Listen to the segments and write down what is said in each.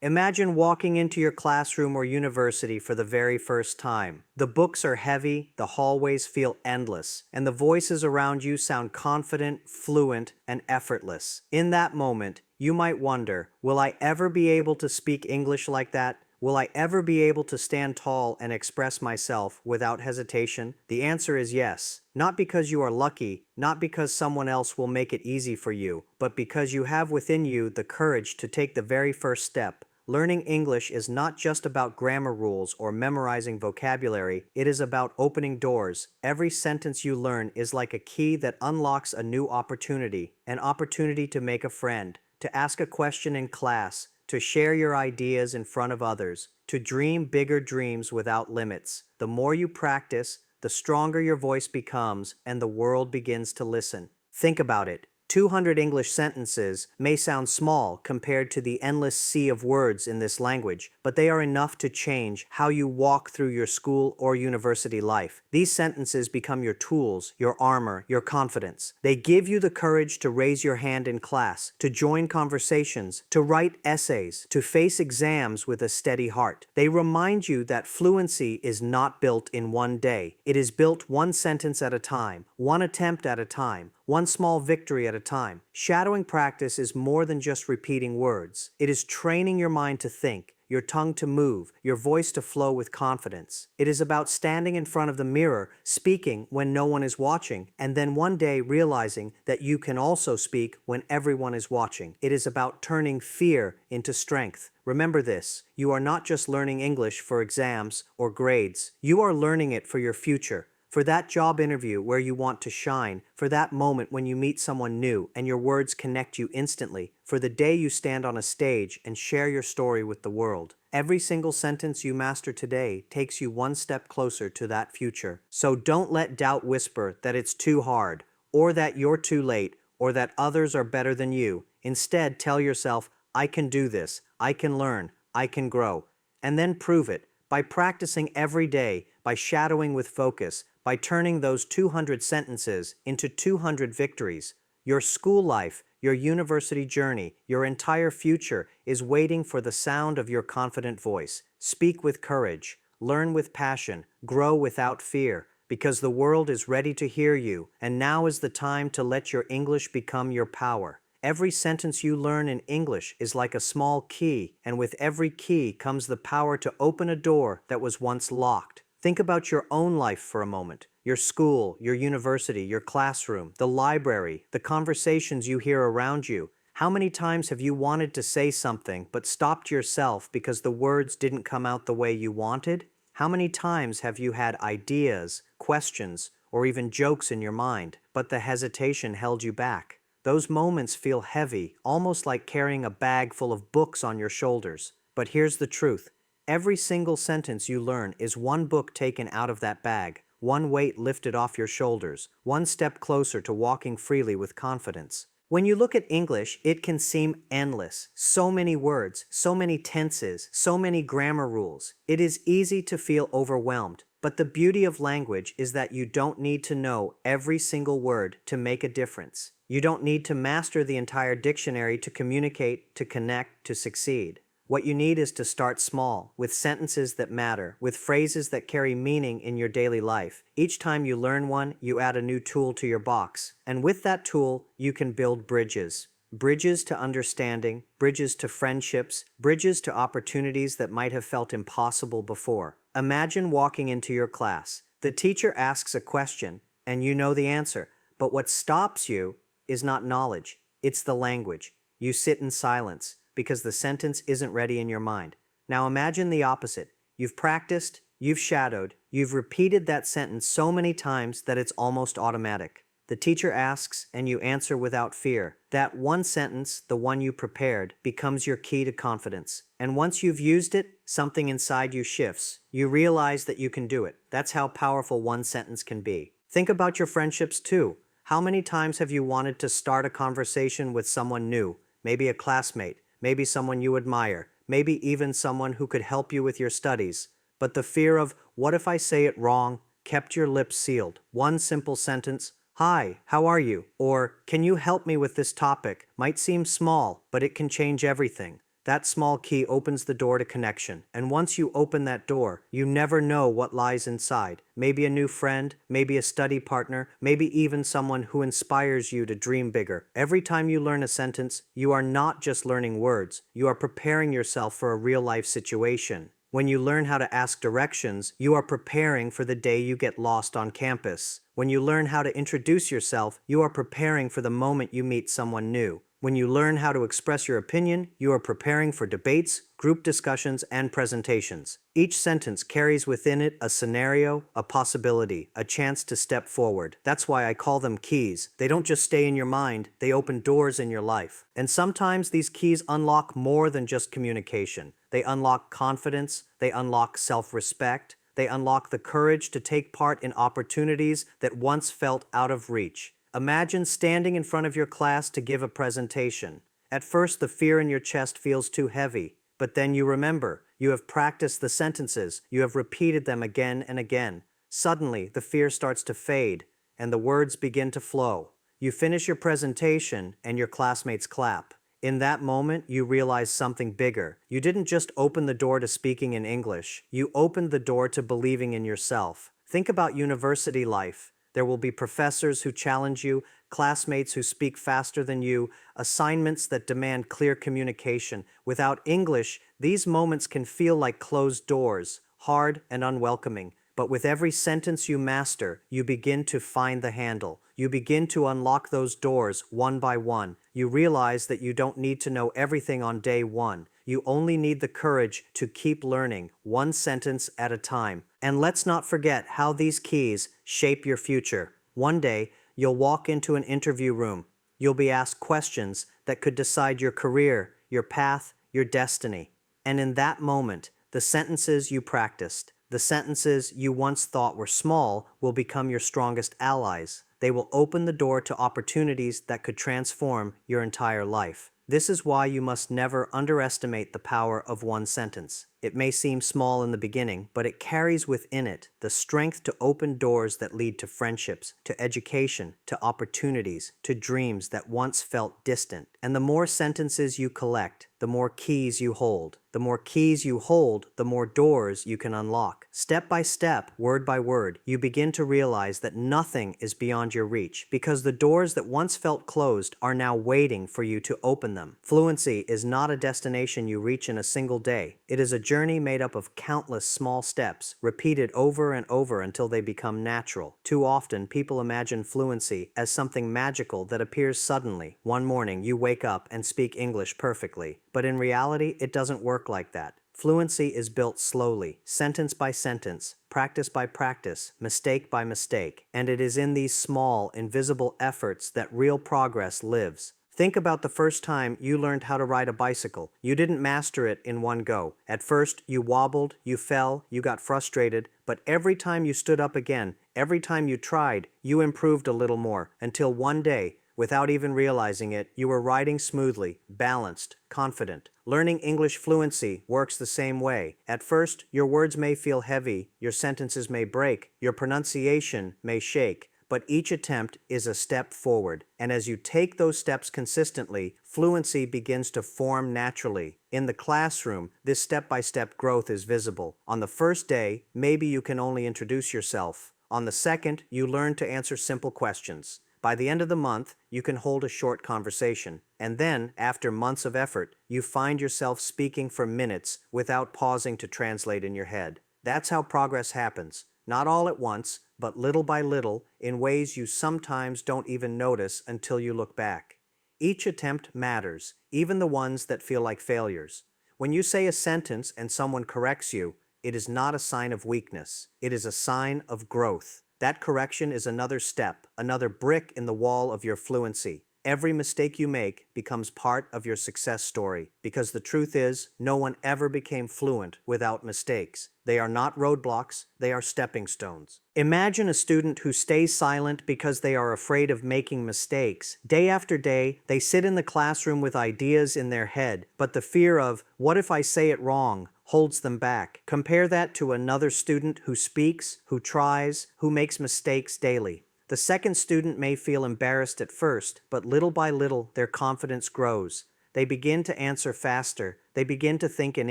Imagine walking into your classroom or university for the very first time. The books are heavy, the hallways feel endless, and the voices around you sound confident, fluent, and effortless. In that moment, you might wonder, will I ever be able to speak English like that? Will I ever be able to stand tall and express myself without hesitation? The answer is yes. Not because you are lucky, not because someone else will make it easy for you, but because you have within you the courage to take the very first step. Learning English is not just about grammar rules or memorizing vocabulary, it is about opening doors. Every sentence you learn is like a key that unlocks a new opportunity, an opportunity to make a friend, to ask a question in class, to share your ideas in front of others, to dream bigger dreams without limits. The more you practice, the stronger your voice becomes and the world begins to listen. Think about it. 200 English sentences may sound small compared to the endless sea of words in this language, but they are enough to change how you walk through your school or university life. These sentences become your tools, your armor, your confidence. They give you the courage to raise your hand in class, to join conversations, to write essays, to face exams with a steady heart. They remind you that fluency is not built in one day. It is built one sentence at a time, one attempt at a time, one small victory at a time. Shadowing practice is more than just repeating words. It is training your mind to think, your tongue to move, your voice to flow with confidence. It is about standing in front of the mirror, speaking when no one is watching, and then one day realizing that you can also speak when everyone is watching. It is about turning fear into strength. Remember this, you are not just learning English for exams or grades. You are learning it for your future. For that job interview where you want to shine, for that moment when you meet someone new and your words connect you instantly, for the day you stand on a stage and share your story with the world. Every single sentence you master today takes you one step closer to that future. So don't let doubt whisper that it's too hard, or that you're too late, or that others are better than you. Instead, tell yourself, I can do this, I can learn, I can grow. And then prove it, by practicing every day, by shadowing with focus, by turning those 200 sentences into 200 victories. Your school life, your university journey, your entire future is waiting for the sound of your confident voice. Speak with courage, learn with passion, grow without fear, because the world is ready to hear you, and now is the time to let your English become your power. Every sentence you learn in English is like a small key, and with every key comes the power to open a door that was once locked. Think about your own life for a moment. Your school, your university, your classroom, the library, the conversations you hear around you. How many times have you wanted to say something but stopped yourself because the words didn't come out the way you wanted? How many times have you had ideas, questions, or even jokes in your mind, but the hesitation held you back? Those moments feel heavy, almost like carrying a bag full of books on your shoulders. But here's the truth. Every single sentence you learn is one book taken out of that bag, one weight lifted off your shoulders, one step closer to walking freely with confidence. When you look at English, it can seem endless. So many words, so many tenses, so many grammar rules. It is easy to feel overwhelmed. But the beauty of language is that you don't need to know every single word to make a difference. You don't need to master the entire dictionary to communicate, to connect, to succeed. What you need is to start small, with sentences that matter, with phrases that carry meaning in your daily life. Each time you learn one, you add a new tool to your box. And with that tool, you can build bridges. Bridges to understanding, bridges to friendships, bridges to opportunities that might have felt impossible before. Imagine walking into your class. The teacher asks a question, and you know the answer. But what stops you is not knowledge, it's the language. You sit in silence, because the sentence isn't ready in your mind. Now imagine the opposite. You've practiced, you've shadowed, you've repeated that sentence so many times that it's almost automatic. The teacher asks and you answer without fear. That one sentence, the one you prepared, becomes your key to confidence. And once you've used it, something inside you shifts. You realize that you can do it. That's how powerful one sentence can be. Think about your friendships too. How many times have you wanted to start a conversation with someone new, maybe a classmate, maybe someone you admire, maybe even someone who could help you with your studies. But the fear of, what if I say it wrong, kept your lips sealed. One simple sentence, hi, how are you? Or, can you help me with this topic? Might seem small, but it can change everything. That small key opens the door to connection, and once you open that door, you never know what lies inside. Maybe a new friend, maybe a study partner, maybe even someone who inspires you to dream bigger. Every time you learn a sentence, you are not just learning words, you are preparing yourself for a real-life situation. When you learn how to ask directions, you are preparing for the day you get lost on campus. When you learn how to introduce yourself, you are preparing for the moment you meet someone new. When you learn how to express your opinion, you are preparing for debates, group discussions, and presentations. Each sentence carries within it a scenario, a possibility, a chance to step forward. That's why I call them keys. They don't just stay in your mind, they open doors in your life. And sometimes these keys unlock more than just communication. They unlock confidence, they unlock self-respect, they unlock the courage to take part in opportunities that once felt out of reach. Imagine standing in front of your class to give a presentation. At first, the fear in your chest feels too heavy, but then you remember, you have practiced the sentences, you have repeated them again and again. Suddenly, the fear starts to fade, and the words begin to flow. You finish your presentation, and your classmates clap. In that moment, you realize something bigger. You didn't just open the door to speaking in English, you opened the door to believing in yourself. Think about university life. There will be professors who challenge you, classmates who speak faster than you, assignments that demand clear communication. Without English, these moments can feel like closed doors, hard and unwelcoming. But with every sentence you master, you begin to find the handle. You begin to unlock those doors one by one. You realize that you don't need to know everything on day one. You only need the courage to keep learning, one sentence at a time. And let's not forget how these keys shape your future. One day, you'll walk into an interview room. You'll be asked questions that could decide your career, your path, your destiny. And in that moment, the sentences you practiced, the sentences you once thought were small, will become your strongest allies. They will open the door to opportunities that could transform your entire life. This is why you must never underestimate the power of one sentence. It may seem small in the beginning, but it carries within it the strength to open doors that lead to friendships, to education, to opportunities, to dreams that once felt distant. And the more sentences you collect, the more keys you hold. The more keys you hold, the more doors you can unlock. Step by step, word by word, you begin to realize that nothing is beyond your reach, because the doors that once felt closed are now waiting for you to open them. Fluency is not a destination you reach in a single day. It is a journey made up of countless small steps, repeated over and over until they become natural. Too often, people imagine fluency as something magical that appears suddenly. One morning, you wake up and speak English perfectly. But in reality, it doesn't work like that. Fluency is built slowly, sentence by sentence, practice by practice, mistake by mistake, and it is in these small, invisible efforts that real progress lives. Think about the first time you learned how to ride a bicycle. You didn't master it in one go. At first, you wobbled, you fell, you got frustrated, but every time you stood up again, every time you tried, you improved a little more, until one day, without even realizing it, you were riding smoothly, balanced, confident. Learning English fluency works the same way. At first, your words may feel heavy, your sentences may break, your pronunciation may shake, but each attempt is a step forward. And as you take those steps consistently, fluency begins to form naturally. In the classroom, this step-by-step growth is visible. On the first day, maybe you can only introduce yourself. On the second, you learn to answer simple questions. By the end of the month, you can hold a short conversation. And then, after months of effort, you find yourself speaking for minutes without pausing to translate in your head. That's how progress happens. Not all at once, but little by little, in ways you sometimes don't even notice until you look back. Each attempt matters, even the ones that feel like failures. When you say a sentence and someone corrects you, it is not a sign of weakness. It is a sign of growth. That correction is another step, another brick in the wall of your fluency. Every mistake you make becomes part of your success story, because the truth is, no one ever became fluent without mistakes. They are not roadblocks, they are stepping stones. Imagine a student who stays silent because they are afraid of making mistakes. Day after day, they sit in the classroom with ideas in their head, but the fear of, what if I say it wrong, holds them back. Compare that to another student who speaks, who tries, who makes mistakes daily. The second student may feel embarrassed at first, but little by little their confidence grows. They begin to answer faster. They begin to think in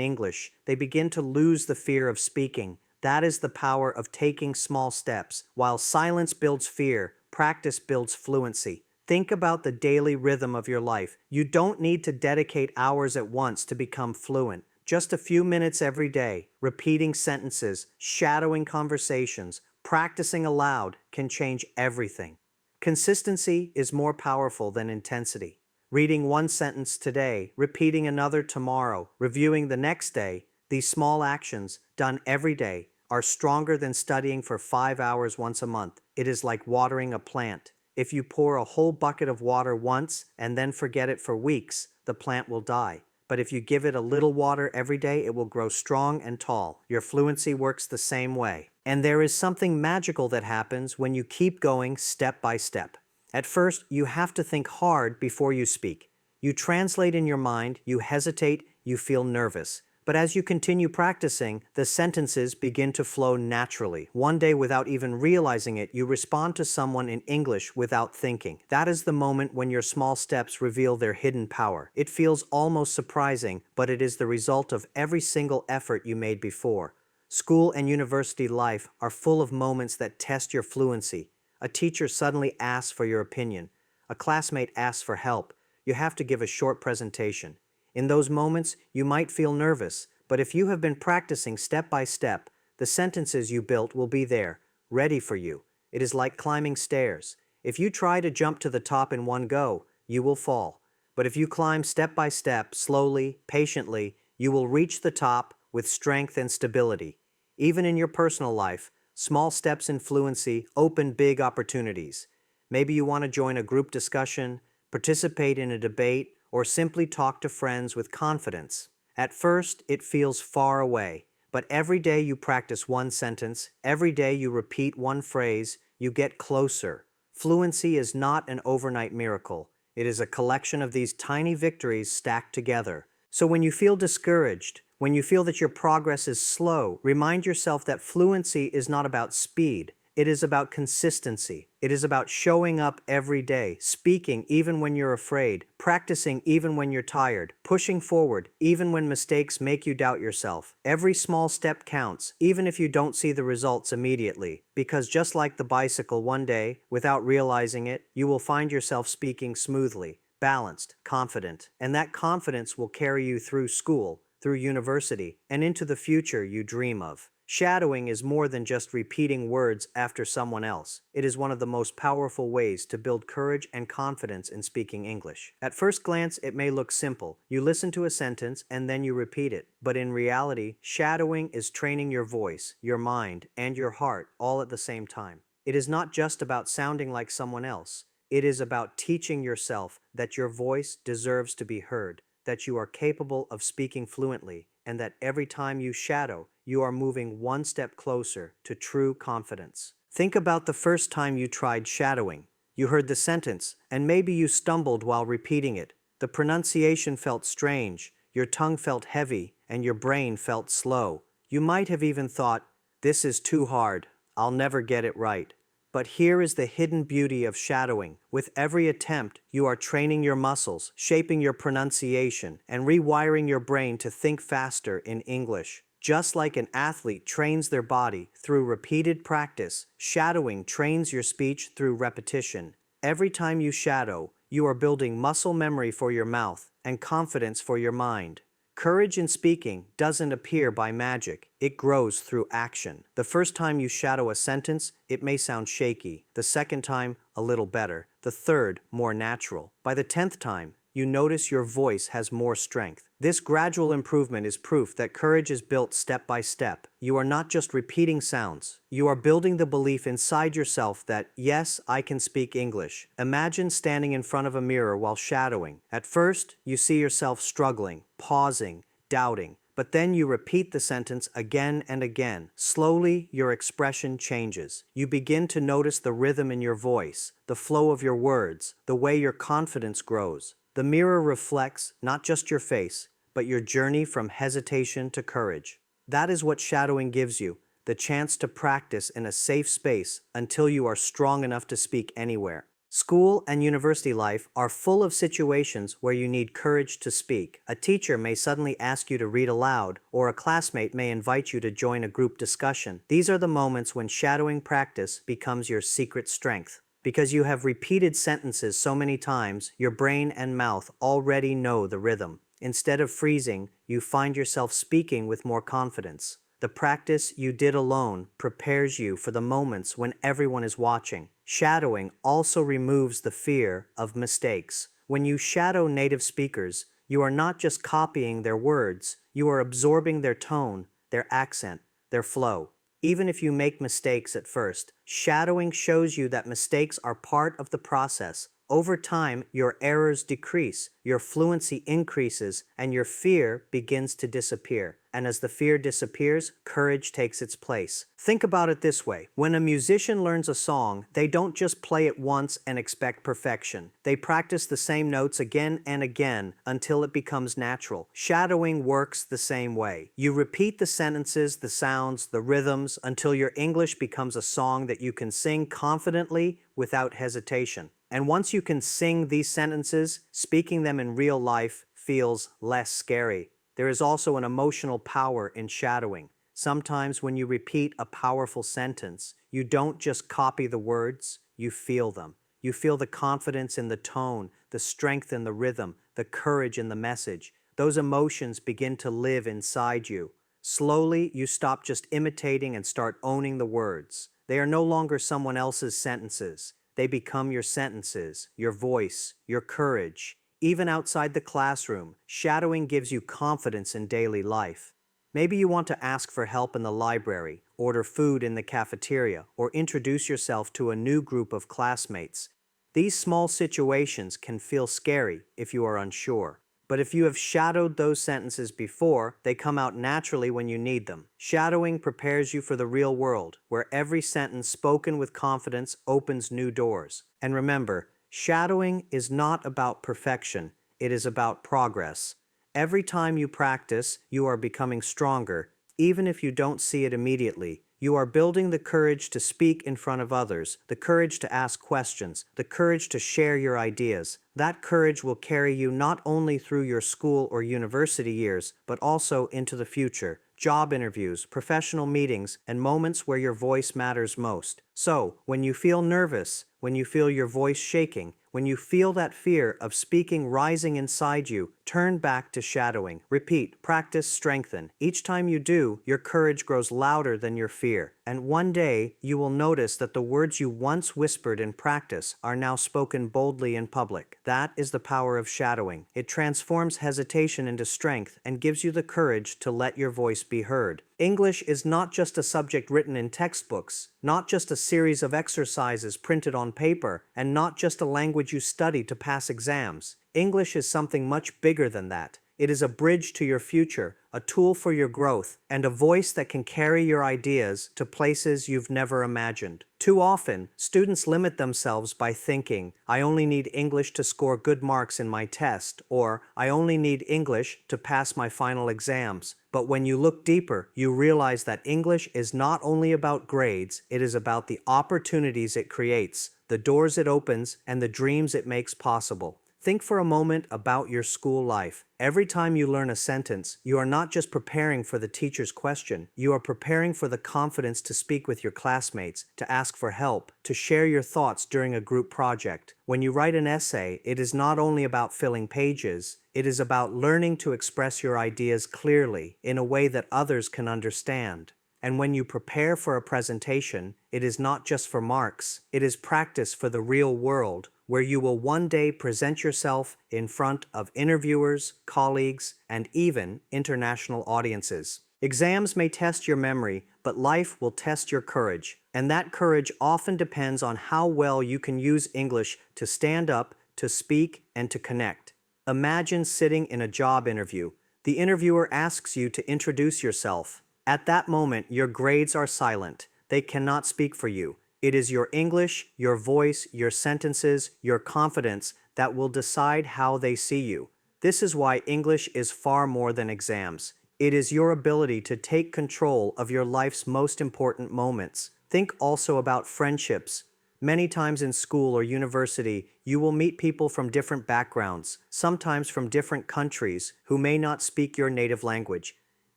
English. They begin to lose the fear of speaking. That is the power of taking small steps. While silence builds fear, practice builds fluency. Think about the daily rhythm of your life. You don't need to dedicate hours at once to become fluent. Just a few minutes every day, repeating sentences, shadowing conversations, practicing aloud can change everything. Consistency is more powerful than intensity. Reading one sentence today, repeating another tomorrow, reviewing the next day, these small actions, done every day, are stronger than studying for 5 hours once a month. It is like watering a plant. If you pour a whole bucket of water once and then forget it for weeks, the plant will die. But if you give it a little water every day, it will grow strong and tall. Your fluency works the same way. And there is something magical that happens when you keep going step by step. At first, you have to think hard before you speak. You translate in your mind, you hesitate, you feel nervous. But as you continue practicing, the sentences begin to flow naturally. One day, without even realizing it, you respond to someone in English without thinking. That is the moment when your small steps reveal their hidden power. It feels almost surprising, but it is the result of every single effort you made before. School and university life are full of moments that test your fluency. A teacher suddenly asks for your opinion. A classmate asks for help. You have to give a short presentation. In those moments, you might feel nervous, but if you have been practicing step by step, the sentences you built will be there, ready for you. It is like climbing stairs. If you try to jump to the top in one go, you will fall. But if you climb step by step, slowly, patiently, you will reach the top with strength and stability. Even in your personal life, small steps in fluency open big opportunities. Maybe you want to join a group discussion, participate in a debate, or simply talk to friends with confidence. At first, it feels far away, but every day you practice one sentence, every day you repeat one phrase, you get closer. Fluency is not an overnight miracle. It is a collection of these tiny victories stacked together. So when you feel discouraged, when you feel that your progress is slow, remind yourself that fluency is not about speed. It is about consistency. It is about showing up every day, speaking even when you're afraid, practicing even when you're tired, pushing forward even when mistakes make you doubt yourself. Every small step counts, even if you don't see the results immediately, because just like the bicycle, one day, without realizing it, you will find yourself speaking smoothly, balanced, confident, and that confidence will carry you through school, through university, and into the future you dream of. Shadowing is more than just repeating words after someone else. It is one of the most powerful ways to build courage and confidence in speaking English. At first glance, it may look simple. You listen to a sentence and then you repeat it. But in reality, shadowing is training your voice, your mind, and your heart all at the same time. It is not just about sounding like someone else. It is about teaching yourself that your voice deserves to be heard, that you are capable of speaking fluently, and that every time you shadow, you are moving one step closer to true confidence. Think about the first time you tried shadowing. You heard the sentence, and maybe you stumbled while repeating it. The pronunciation felt strange, your tongue felt heavy, and your brain felt slow. You might have even thought, "This is too hard. I'll never get it right." But here is the hidden beauty of shadowing. With every attempt, you are training your muscles, shaping your pronunciation, and rewiring your brain to think faster in English. Just like an athlete trains their body through repeated practice, shadowing trains your speech through repetition. Every time you shadow, you are building muscle memory for your mouth and confidence for your mind. Courage in speaking doesn't appear by magic. It grows through action. The first time you shadow a sentence, it may sound shaky. The second time, a little better. The third, more natural. By the 10th time, you notice your voice has more strength. This gradual improvement is proof that courage is built step by step. You are not just repeating sounds. You are building the belief inside yourself that, yes, I can speak English. Imagine standing in front of a mirror while shadowing. At first, you see yourself struggling, pausing, doubting. But then you repeat the sentence again and again. Slowly, your expression changes. You begin to notice the rhythm in your voice, the flow of your words, the way your confidence grows. The mirror reflects not just your face, but your journey from hesitation to courage. That is what shadowing gives you, the chance to practice in a safe space until you are strong enough to speak anywhere. School and university life are full of situations where you need courage to speak. A teacher may suddenly ask you to read aloud, or a classmate may invite you to join a group discussion. These are the moments when shadowing practice becomes your secret strength. Because you have repeated sentences so many times, your brain and mouth already know the rhythm. Instead of freezing, you find yourself speaking with more confidence. The practice you did alone prepares you for the moments when everyone is watching. Shadowing also removes the fear of mistakes. When you shadow native speakers, you are not just copying their words, you are absorbing their tone, their accent, their flow. Even if you make mistakes at first, shadowing shows you that mistakes are part of the process. Over time, your errors decrease, your fluency increases, and your fear begins to disappear. And as the fear disappears, courage takes its place. Think about it this way. When a musician learns a song, they don't just play it once and expect perfection. They practice the same notes again and again until it becomes natural. Shadowing works the same way. You repeat the sentences, the sounds, the rhythms until your English becomes a song that you can sing confidently without hesitation. And once you can sing these sentences, speaking them in real life feels less scary. There is also an emotional power in shadowing. Sometimes when you repeat a powerful sentence, you don't just copy the words, you feel them. You feel the confidence in the tone, the strength in the rhythm, the courage in the message. Those emotions begin to live inside you. Slowly, you stop just imitating and start owning the words. They are no longer someone else's sentences. They become your sentences, your voice, your courage. Even outside the classroom, shadowing gives you confidence in daily life. Maybe you want to ask for help in the library, order food in the cafeteria, or introduce yourself to a new group of classmates. These small situations can feel scary if you are unsure. But if you have shadowed those sentences before, they come out naturally when you need them. Shadowing prepares you for the real world, where every sentence spoken with confidence opens new doors. And remember, shadowing is not about perfection, it is about progress. Every time you practice, you are becoming stronger, even if you don't see it immediately. You are building the courage to speak in front of others, the courage to ask questions, the courage to share your ideas. That courage will carry you not only through your school or university years, but also into the future. Job interviews, professional meetings, and moments where your voice matters most. So, when you feel nervous, when you feel your voice shaking, when you feel that fear of speaking rising inside you, turn back to shadowing. Repeat, practice, strengthen. Each time you do, your courage grows louder than your fear. And one day, you will notice that the words you once whispered in practice are now spoken boldly in public. That is the power of shadowing. It transforms hesitation into strength and gives you the courage to let your voice be heard. English is not just a subject written in textbooks, not just a series of exercises printed on paper, and not just a language you study to pass exams. English is something much bigger than that. It is a bridge to your future, a tool for your growth, and a voice that can carry your ideas to places you've never imagined. Too often, students limit themselves by thinking, I only need English to score good marks in my test, or I only need English to pass my final exams. But when you look deeper, you realize that English is not only about grades, it is about the opportunities it creates, the doors it opens, and the dreams it makes possible. Think for a moment about your school life. Every time you learn a sentence, you are not just preparing for the teacher's question, you are preparing for the confidence to speak with your classmates, to ask for help, to share your thoughts during a group project. When you write an essay, it is not only about filling pages, it is about learning to express your ideas clearly in a way that others can understand. And when you prepare for a presentation, it is not just for marks, it is practice for the real world, where you will one day present yourself in front of interviewers, colleagues, and even international audiences. Exams may test your memory, but life will test your courage. And that courage often depends on how well you can use English to stand up, to speak, and to connect. Imagine sitting in a job interview. The interviewer asks you to introduce yourself. At that moment, your grades are silent. They cannot speak for you. It is your English, your voice, your sentences, your confidence that will decide how they see you. This is why English is far more than exams. It is your ability to take control of your life's most important moments. Think also about friendships. Many times in school or university, you will meet people from different backgrounds, sometimes from different countries, who may not speak your native language.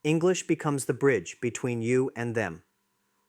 English becomes the bridge between you and them.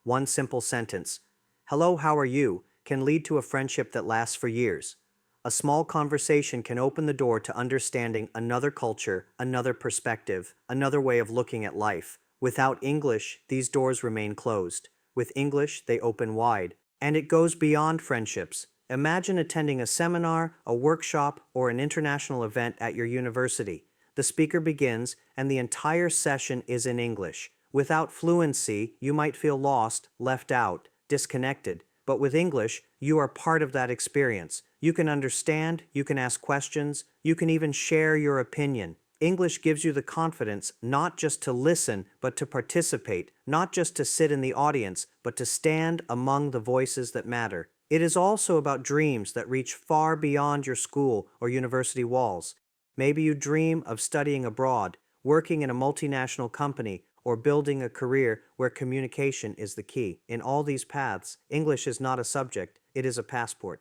One simple sentence, "Hello, how are you?" can lead to a friendship that lasts for years. A small conversation can open the door to understanding another culture, another perspective, another way of looking at life. Without English, these doors remain closed. With English, they open wide. And it goes beyond friendships. Imagine attending a seminar, a workshop, or an international event at your university. The speaker begins, and the entire session is in English. Without fluency, you might feel lost, left out, disconnected. But with English, you are part of that experience. You can understand, you can ask questions, you can even share your opinion. English gives you the confidence not just to listen, but to participate, not just to sit in the audience, but to stand among the voices that matter. It is also about dreams that reach far beyond your school or university walls. Maybe you dream of studying abroad, working in a multinational company, or building a career where communication is the key. In all these paths, English is not a subject, it is a passport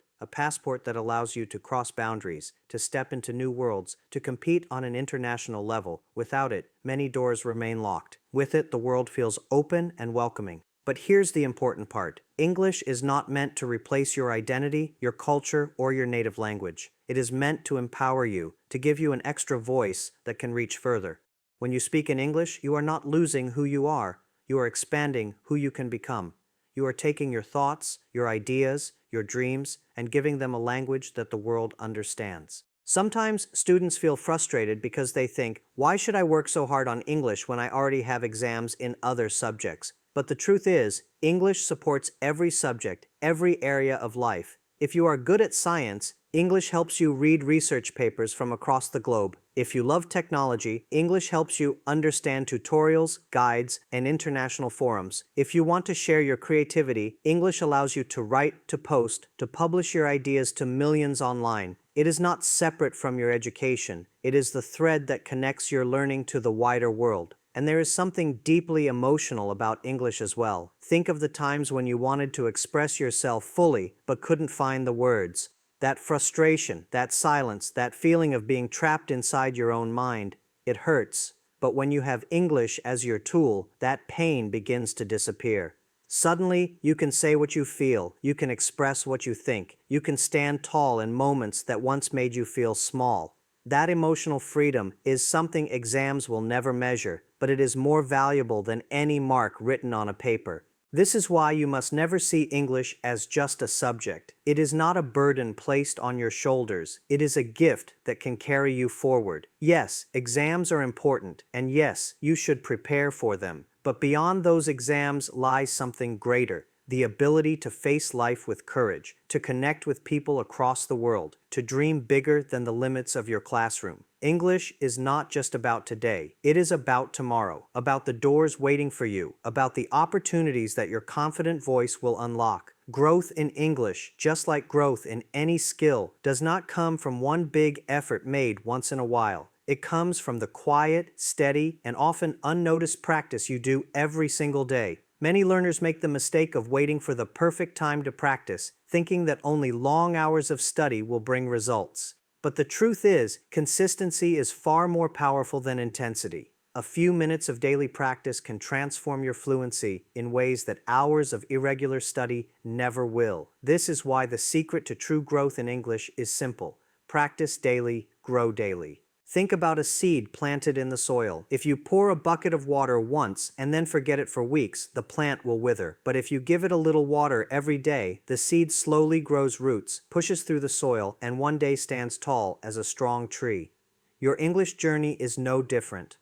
that allows you to cross boundaries, to step into new worlds, to compete on an international level. Without it, many doors remain locked. With it, the world feels open and welcoming. But here's the important part. English is not meant to replace your identity, your culture, or your native language. It is meant to empower you, to give you an extra voice that can reach further. When you speak in English, you are not losing who you are expanding who you can become. You are taking your thoughts, your ideas, your dreams, and giving them a language that the world understands. Sometimes students feel frustrated because they think, why should I work so hard on English when I already have exams in other subjects? But the truth is, English supports every subject, every area of life. If you are good at science, English helps you read research papers from across the globe. If you love technology, English helps you understand tutorials, guides, and international forums. If you want to share your creativity, English allows you to write, to post, to publish your ideas to millions online. It is not separate from your education. It is the thread that connects your learning to the wider world. And there is something deeply emotional about English as well. Think of the times when you wanted to express yourself fully but couldn't find the words. That frustration, that silence, that feeling of being trapped inside your own mind, it hurts. But when you have English as your tool, that pain begins to disappear. Suddenly, you can say what you feel, you can express what you think, you can stand tall in moments that once made you feel small. That emotional freedom is something exams will never measure, but it is more valuable than any mark written on a paper. This is why you must never see English as just a subject. It is not a burden placed on your shoulders. It is a gift that can carry you forward. Yes, exams are important, and yes, you should prepare for them. But beyond those exams lies something greater. The ability to face life with courage, to connect with people across the world, to dream bigger than the limits of your classroom. English is not just about today. It is about tomorrow, about the doors waiting for you, about the opportunities that your confident voice will unlock. Growth in English, just like growth in any skill, does not come from one big effort made once in a while. It comes from the quiet, steady, and often unnoticed practice you do every single day. Many learners make the mistake of waiting for the perfect time to practice, thinking that only long hours of study will bring results. But the truth is, consistency is far more powerful than intensity. A few minutes of daily practice can transform your fluency in ways that hours of irregular study never will. This is why the secret to true growth in English is simple. Practice daily, grow daily. Think about a seed planted in the soil. If you pour a bucket of water once and then forget it for weeks, the plant will wither. But if you give it a little water every day, the seed slowly grows roots, pushes through the soil, and one day stands tall as a strong tree. Your English journey is no different.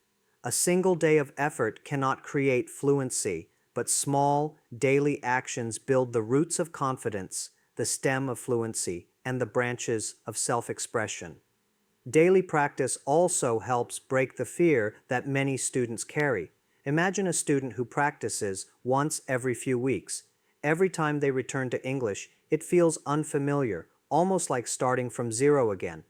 A single day of effort cannot create fluency, but small, daily actions build the roots of confidence, the stem of fluency, and the branches of self-expression. Daily practice also helps break the fear that many students carry. Imagine a student who practices once every few weeks. Every time they return to English, it feels unfamiliar, almost like starting from zero again.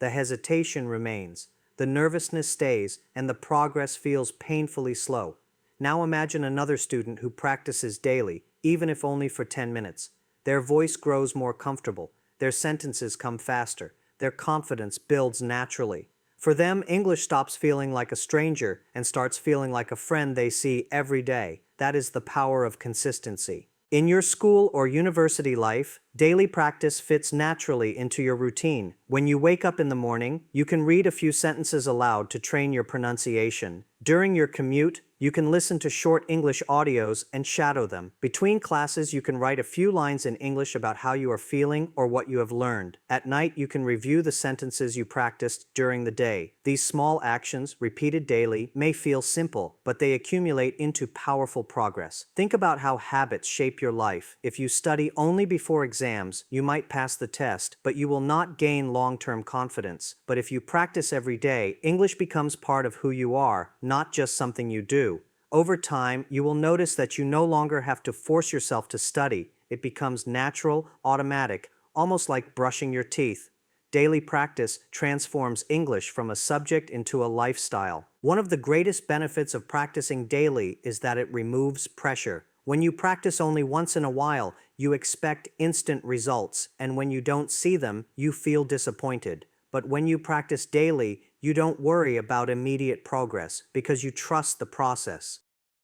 The hesitation remains, the nervousness stays, and the progress feels painfully slow. Now imagine another student who practices daily, even if only for 10 minutes. Their voice grows more comfortable, their sentences come faster, their confidence builds naturally. For them, English stops feeling like a stranger and starts feeling like a friend they see every day. That is the power of consistency. In your school or university life, daily practice fits naturally into your routine. When you wake up in the morning, you can read a few sentences aloud to train your pronunciation. During your commute, you can listen to short English audios and shadow them. Between classes, you can write a few lines in English about how you are feeling or what you have learned. At night, you can review the sentences you practiced during the day. These small actions, repeated daily, may feel simple, but they accumulate into powerful progress. Think about how habits shape your life. If you study only before exams, you might pass the test, but you will not gain long-term confidence. But if you practice every day, English becomes part of who you are, not just something you do. Over time, you will notice that you no longer have to force yourself to study. It becomes natural, automatic, almost like brushing your teeth. Daily practice transforms English from a subject into a lifestyle. One of the greatest benefits of practicing daily is that it removes pressure. When you practice only once in a while, you expect instant results, and when you don't see them, you feel disappointed. But when you practice daily, you don't worry about immediate progress because you trust the process.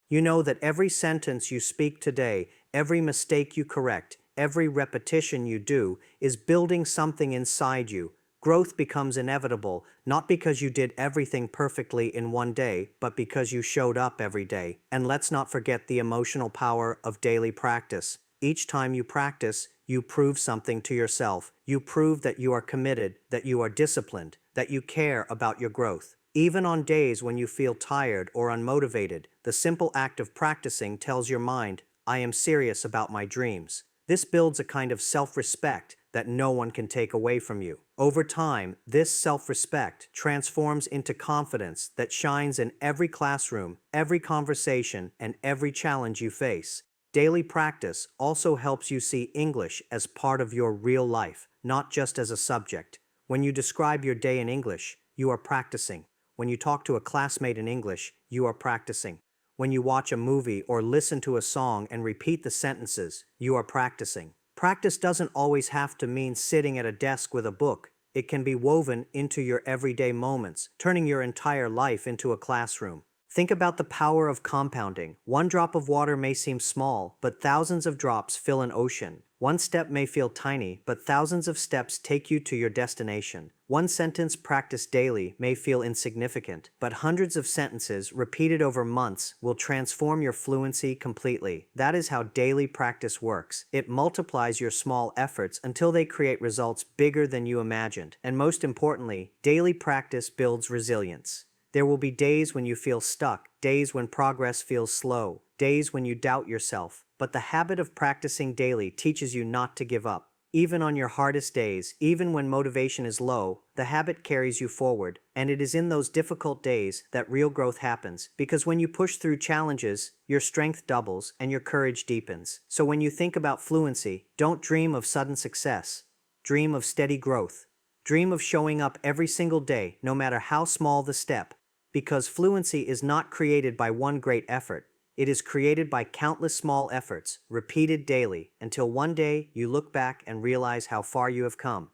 You know that every sentence you speak today, every mistake you correct, every repetition you do is building something inside you. Growth becomes inevitable, not because you did everything perfectly in one day, but because you showed up every day. And let's not forget the emotional power of daily practice. Each time you practice, you prove something to yourself. You prove that you are committed, that you are disciplined, that you care about your growth. Even on days when you feel tired or unmotivated, the simple act of practicing tells your mind, I am serious about my dreams. This builds a kind of self-respect that no one can take away from you. Over time, this self-respect transforms into confidence that shines in every classroom, every conversation, and every challenge you face. Daily practice also helps you see English as part of your real life, not just as a subject. When you describe your day in English, you are practicing. When you talk to a classmate in English, you are practicing. When you watch a movie or listen to a song and repeat the sentences, you are practicing. Practice doesn't always have to mean sitting at a desk with a book. It can be woven into your everyday moments, turning your entire life into a classroom. Think about the power of compounding. One drop of water may seem small, but thousands of drops fill an ocean. One step may feel tiny, but thousands of steps take you to your destination. One sentence practiced daily may feel insignificant, but hundreds of sentences repeated over months will transform your fluency completely. That is how daily practice works. It multiplies your small efforts until they create results bigger than you imagined. And most importantly, daily practice builds resilience. There will be days when you feel stuck, days when progress feels slow, days when you doubt yourself. But the habit of practicing daily teaches you not to give up. Even on your hardest days, even when motivation is low, the habit carries you forward. And it is in those difficult days that real growth happens. Because when you push through challenges, your strength doubles and your courage deepens. So when you think about fluency, don't dream of sudden success. Dream of steady growth. Dream of showing up every single day, no matter how small the step. Because fluency is not created by one great effort. It is created by countless small efforts, repeated daily, until one day you look back and realize how far you have come.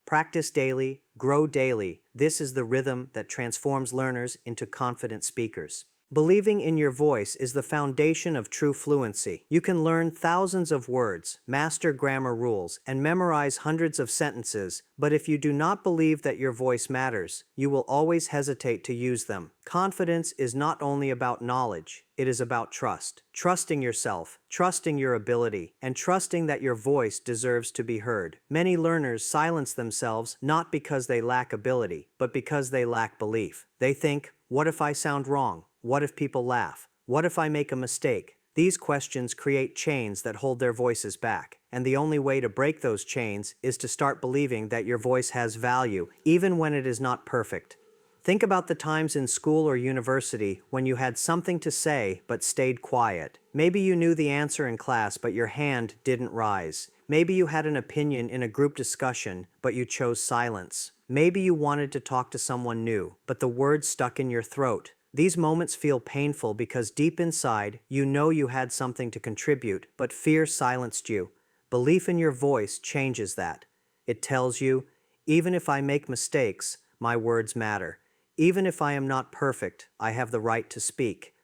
Practice daily, grow daily. This is the rhythm that transforms learners into confident speakers. Believing in your voice is the foundation of true fluency. You can learn thousands of words, master grammar rules, and memorize hundreds of sentences, but if you do not believe that your voice matters, you will always hesitate to use them. Confidence is not only about knowledge, it is about trust. Trusting yourself, trusting your ability, and trusting that your voice deserves to be heard. Many learners silence themselves not because they lack ability, but because they lack belief. They think, what if I sound wrong? What if people laugh? What if I make a mistake? These questions create chains that hold their voices back. And the only way to break those chains is to start believing that your voice has value, even when it is not perfect. Think about the times in school or university when you had something to say but stayed quiet. Maybe you knew the answer in class but your hand didn't rise. Maybe you had an opinion in a group discussion but you chose silence. Maybe you wanted to talk to someone new, but the words stuck in your throat. These moments feel painful because deep inside, you know you had something to contribute, but fear silenced you. Belief in your voice changes that. It tells you, even if I make mistakes, my words matter. Even if I am not perfect, I have the right to speak.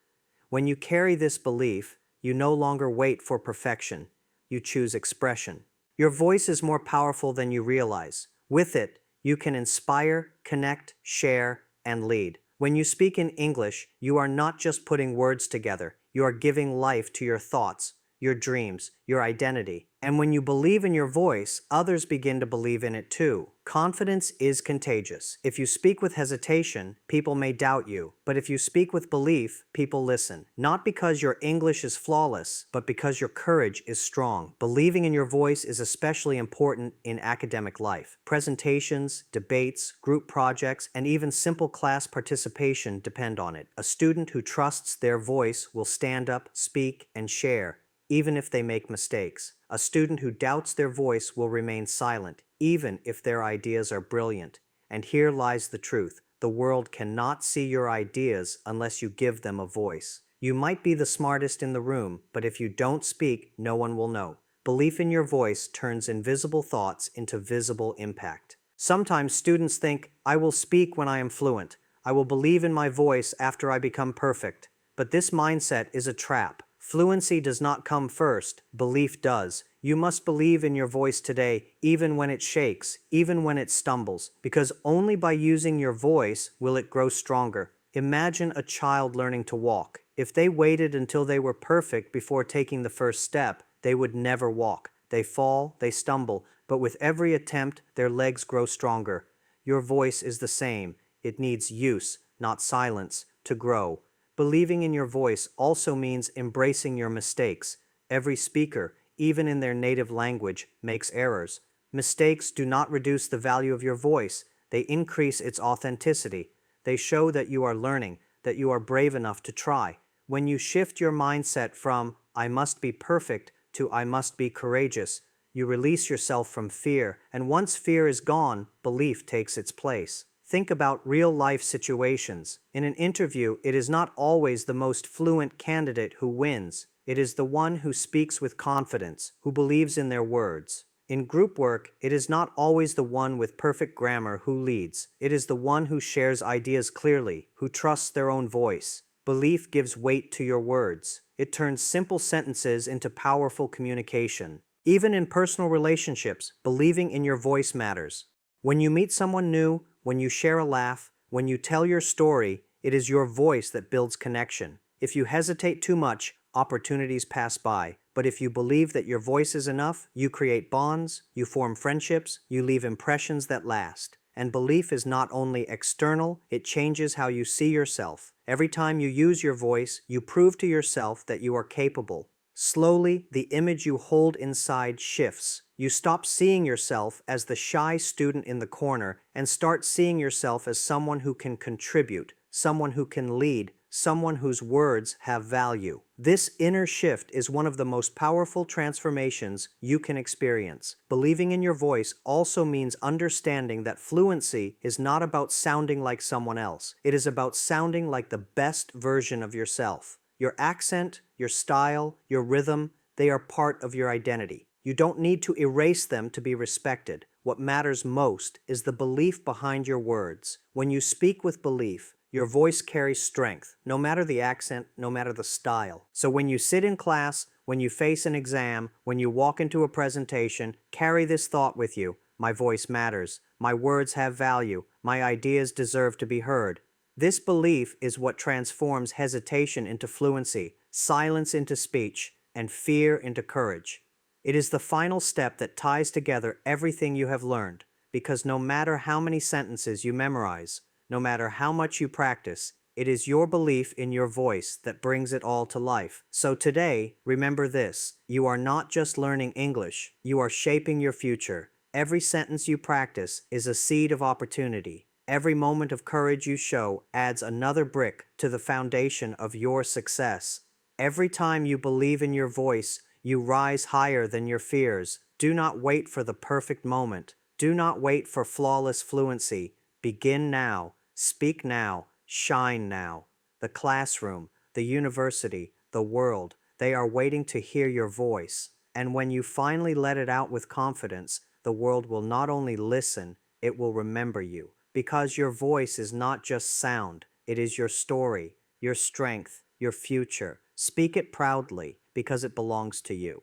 When you carry this belief, you no longer wait for perfection. You choose expression. Your voice is more powerful than you realize. With it, you can inspire, connect, share, and lead. When you speak in English, you are not just putting words together. You are giving life to your thoughts, your dreams, your identity. And when you believe in your voice, others begin to believe in it too. Confidence is contagious. If you speak with hesitation, people may doubt you. But if you speak with belief, people listen. Not because your English is flawless, but because your courage is strong. Believing in your voice is especially important in academic life. Presentations, debates, group projects, and even simple class participation depend on it. A student who trusts their voice will stand up, speak, and share, even if they make mistakes. A student who doubts their voice will remain silent, even if their ideas are brilliant. And here lies the truth. The world cannot see your ideas unless you give them a voice. You might be the smartest in the room, but if you don't speak, no one will know. Belief in your voice turns invisible thoughts into visible impact. Sometimes students think, I will speak when I am fluent. I will believe in my voice after I become perfect. But this mindset is a trap. Fluency does not come first, belief does. You must believe in your voice today, even when it shakes, even when it stumbles, because only by using your voice will it grow stronger. Imagine a child learning to walk. If they waited until they were perfect before taking the first step, they would never walk. They fall, they stumble, but with every attempt, their legs grow stronger. Your voice is the same. It needs use, not silence, to grow. Believing in your voice also means embracing your mistakes. Every speaker, even in their native language, makes errors. Mistakes do not reduce the value of your voice. They increase its authenticity. They show that you are learning, that you are brave enough to try. When you shift your mindset from, I must be perfect, to I must be courageous, you release yourself from fear, and once fear is gone, belief takes its place. Think about real-life situations. In an interview, it is not always the most fluent candidate who wins. It is the one who speaks with confidence, who believes in their words. In group work, it is not always the one with perfect grammar who leads. It is the one who shares ideas clearly, who trusts their own voice. Belief gives weight to your words. It turns simple sentences into powerful communication. Even in personal relationships, believing in your voice matters. When you meet someone new, when you share a laugh, when you tell your story, it is your voice that builds connection. If you hesitate too much, opportunities pass by. But if you believe that your voice is enough, you create bonds, you form friendships, you leave impressions that last. And belief is not only external, it changes how you see yourself. Every time you use your voice, you prove to yourself that you are capable. Slowly, the image you hold inside shifts. You stop seeing yourself as the shy student in the corner and start seeing yourself as someone who can contribute, someone who can lead, someone whose words have value. This inner shift is one of the most powerful transformations you can experience. Believing in your voice also means understanding that fluency is not about sounding like someone else. It is about sounding like the best version of yourself. Your accent, your style, your rhythm, they are part of your identity. You don't need to erase them to be respected. What matters most is the belief behind your words. When you speak with belief, your voice carries strength, no matter the accent, no matter the style. So when you sit in class, when you face an exam, when you walk into a presentation, carry this thought with you. My voice matters. My words have value. My ideas deserve to be heard. This belief is what transforms hesitation into fluency, silence into speech, and fear into courage. It is the final step that ties together everything you have learned, because no matter how many sentences you memorize, no matter how much you practice, it is your belief in your voice that brings it all to life. So today, remember this: you are not just learning English, you are shaping your future. Every sentence you practice is a seed of opportunity. Every moment of courage you show adds another brick to the foundation of your success. Every time you believe in your voice, you rise higher than your fears. Do not wait for the perfect moment. Do not wait for flawless fluency. Begin now. Speak now. Shine now. The classroom, the university, the world, they are waiting to hear your voice. And when you finally let it out with confidence, the world will not only listen, it will remember you. Because your voice is not just sound, it is your story, your strength, your future. Speak it proudly because it belongs to you.